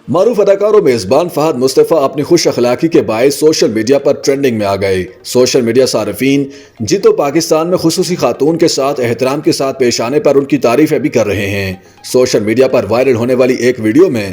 معروف اداکار و میزبان فہد مصطفی اپنی خوش اخلاقی کے باعث سوشل میڈیا پر ٹرینڈنگ میں آ گئے۔ سوشل میڈیا صارفین جیتو پاکستان میں خصوصی خاتون کے ساتھ احترام کے ساتھ پیش آنے پر ان کی تعریفیں بھی کر رہے ہیں۔ سوشل میڈیا پر وائرل ہونے والی ایک ویڈیو میں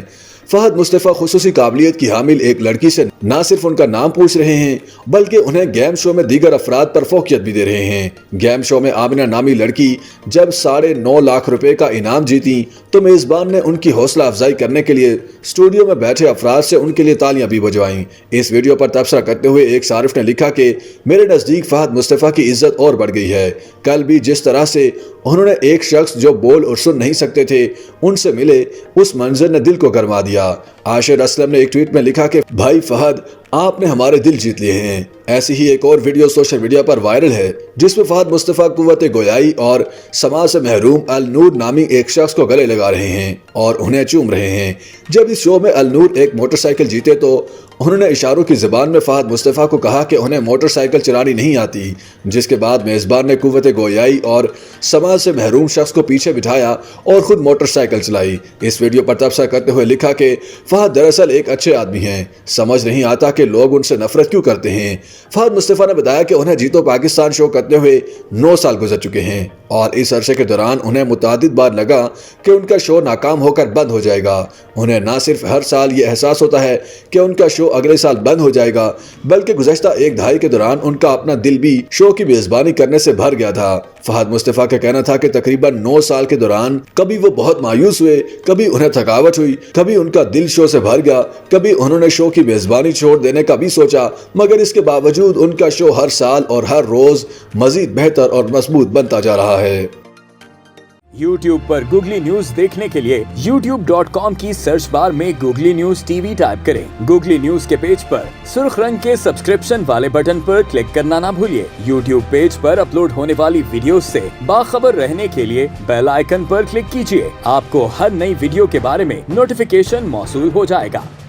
فہد مصطفی خصوصی قابلیت کی حامل ایک لڑکی سے نہ صرف ان کا نام پوچھ رہے ہیں بلکہ انہیں گیم شو میں دیگر افراد پر فوقیت بھی دے رہے ہیں۔ گیم شو میں آمنہ نامی لڑکی جب 9.5 لاکھ روپے کا انعام جیتی تو میزبان نے ان کی حوصلہ افزائی کرنے کے لیے اسٹوڈیو میں بیٹھے افراد سے ان کے لیے تالیاں بھی بجوائیں۔ اس ویڈیو پر تبصرہ کرتے ہوئے ایک صارف نے لکھا کہ میرے نزدیک فہد مصطفی کی عزت اور بڑھ گئی ہے۔ کل بھی جس طرح سے انہوں نے ایک شخص جو بول اور سن نہیں سکتے تھے ان سے ملے، اس منظر نے دل کو گرما دیا۔ عاشر اسلم نے ایک ٹویٹ میں لکھا کہ بھائی فہد، آپ نے ہمارے دل جیت لیے ہیں۔ ایسی ہی ایک اور ویڈیو سوشل میڈیا پر وائرل ہے جس میں فہد مصطفی قوت گویائی اور سماج سے محروم النور نامی ایک شخص کو گلے لگا رہے ہیں اور انہیں چوم رہے ہیں۔ جب اس شو میں النور ایک موٹر سائیکل جیتے تو انہوں نے اشاروں کی زبان میں فہد مصطفی کو کہا کہ انہیں موٹر سائیکل چلانی نہیں آتی، جس کے بعد میزبان نے قوت گویائی اور سماج سے محروم شخص کو پیچھے بٹھایا اور خود موٹر سائیکل چلائی۔ اس ویڈیو پر تبصرہ کرتے ہوئے لکھا کہ فہد دراصل ایک اچھے آدمی ہیں، سمجھ نہیں آتا کہ لوگ ان سے نفرت کیوں کرتے ہیں۔ فہد مصطفی نے بتایا کہ انہیں جیتو پاکستان شو کرتے ہوئے 9 سال گزر چکے ہیں اور اس عرصے کے دوران انہیں متعدد بار لگا کہ ان کا شو ناکام ہو کر بند ہو جائے گا۔ انہیں نہ صرف ہر سال یہ احساس ہوتا ہے کہ ان کا شو اگلے سال بند ہو جائے گا بلکہ گزشتہ ایک دہائی کے دوران ان کا اپنا دل بھی شو کی میزبانی کرنے سے بھر گیا تھا۔ فہد مصطفی کا کہنا تھا کہ تقریباً 9 سال کے دوران کبھی وہ بہت مایوس ہوئے، کبھی انہیں تھکاوٹ ہوئی، کبھی ان کا دل شو سے بھر گیا، کبھی انہوں نے شو کی میزبانی چھوڑ دینے کا بھی سوچا، مگر اس کے باوجود ان کا شو ہر سال اور ہر روز مزید بہتر اور مضبوط بنتا جا رہا ہے۔ YouTube پر گوگلی نیوز دیکھنے کے لیے youtube.com کی سرچ بار میں googly news T V type کریں۔ گوگلی نیوز کے پیج پر سرخ رنگ کے سبسکرپشن والے بٹن پر کلک کرنا نہ بھولیے۔ YouTube پیج پر اپلوڈ ہونے والی ویڈیوز سے باخبر رہنے کے لیے بیل آئیکن پر کلک کیجیے۔ آپ کو ہر نئی ویڈیو کے بارے میں نوٹیفیکیشن موصول ہو جائے گا۔